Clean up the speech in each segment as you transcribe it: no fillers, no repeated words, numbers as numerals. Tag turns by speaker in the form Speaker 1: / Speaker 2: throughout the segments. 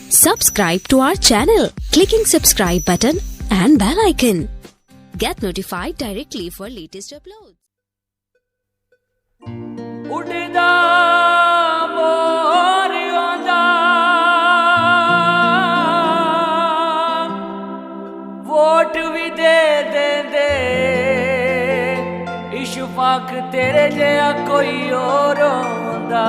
Speaker 1: Subscribe to our channel, clicking subscribe button and bell icon. Get notified directly for latest uploads.
Speaker 2: उड़दा मोरियों दा vote भी दे दे इशफाक तेरे जया कोई और होंदा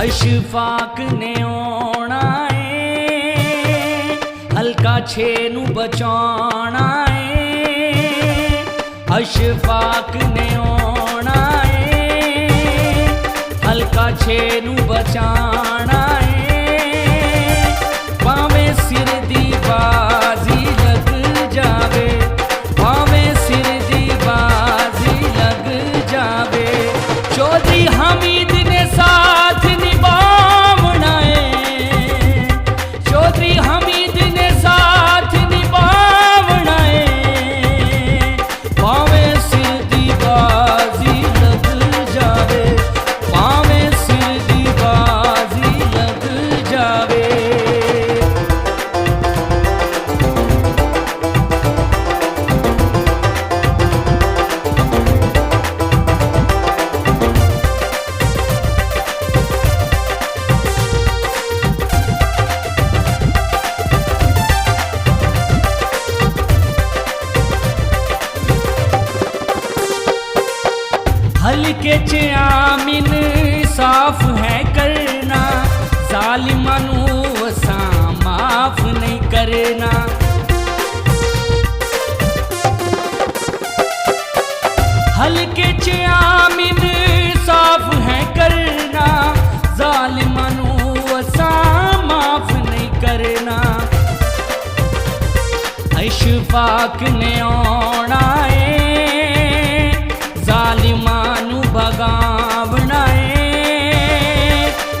Speaker 2: इशफाक ने आना है हल्का 6 नू बचाना है इशफाक ने आना है हल्का 6 नू बचाना है भावें सिर दी बाजी लग जावे भावें सिर दी बाजी लग जावे चौधरी हमीद ने साथ हल्के च आमिन साफ है करना जालिमां नू असां माफ नहीं करना हल्के च आमिन साफ है करना जालिमां नू असां माफ नहीं करना इशफाक ने आना है जालिमां भगावना है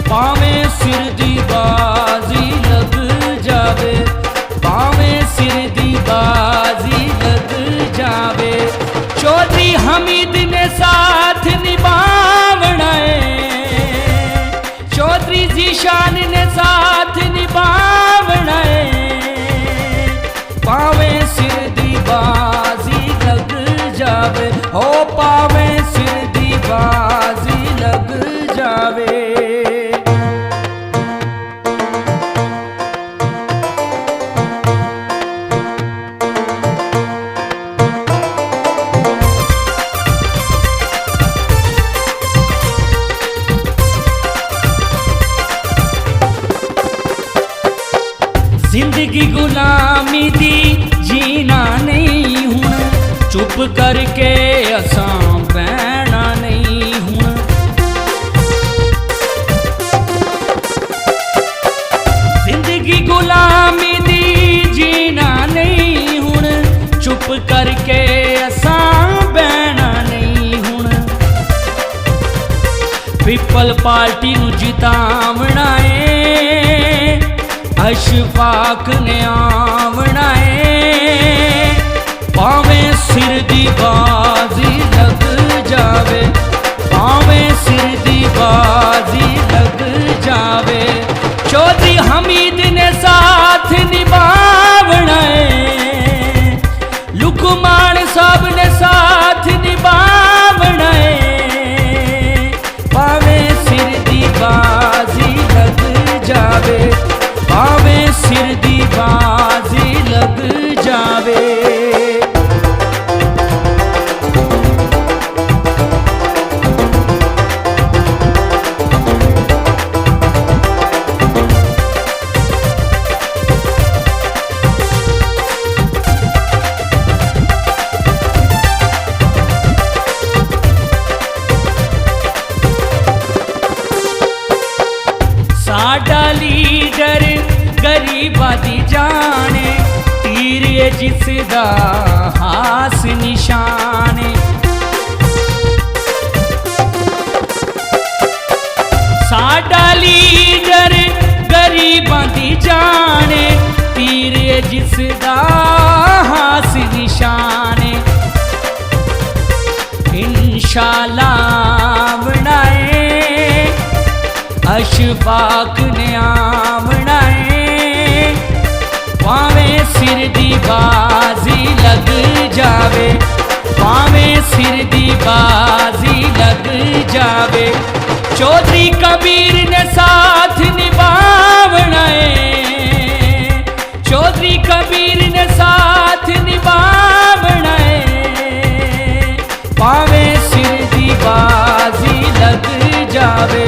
Speaker 2: भावें सिर दी बाजी लग जावे भावें सिर दी बाजी लग जावे चौधरी हमीद ने साथ निभावना है चौधरी जीशान ने साथ निभावना है भावें सिर दी बाजी लग जावे हो पावें बाजी लग जावे जिंदगी गुलामी दी जीना नहीं हुण चुप करके असां बहना नहीं हुण जिंदगी गुलामी दी जीना नहीं हुण चुप करके असां बहना नहीं हुण पीपल पार्टी नू जितावना है इशफाक ने आवना है भावें सिर दी बाजी लग जावे भावें सिर दी बाजी लग जावे चौधरी हमीद ने साथ निभावना है लुकमान साहब ने साथ निभावना है भावें सिर दी बाजी लग जावे भावें सिर दी बाजी लग जावे साडा लीडर गरीबा दी जाने तीर जिसदा हास निशाने जिसदा हास निशाने इंशाअल्लाह बनाए अशफाक ने बनाए पावे सिर दी बाजी लग जावे पावे सिर दी बाजी लग जावे चौधरी कबीर ने साथ निभावना है चौधरी कबीर ने साथ निभावना है पावे सिर दी बाजी लग जावे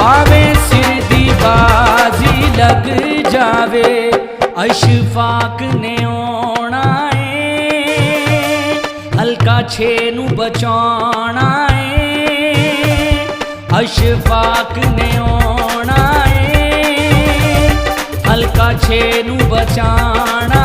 Speaker 2: पावे सिर दी बाजी लग जावे अशफाक ने आना है हल्का 6 नू बचाना है अशफाक ने आना है हल्का 6 नू बचाना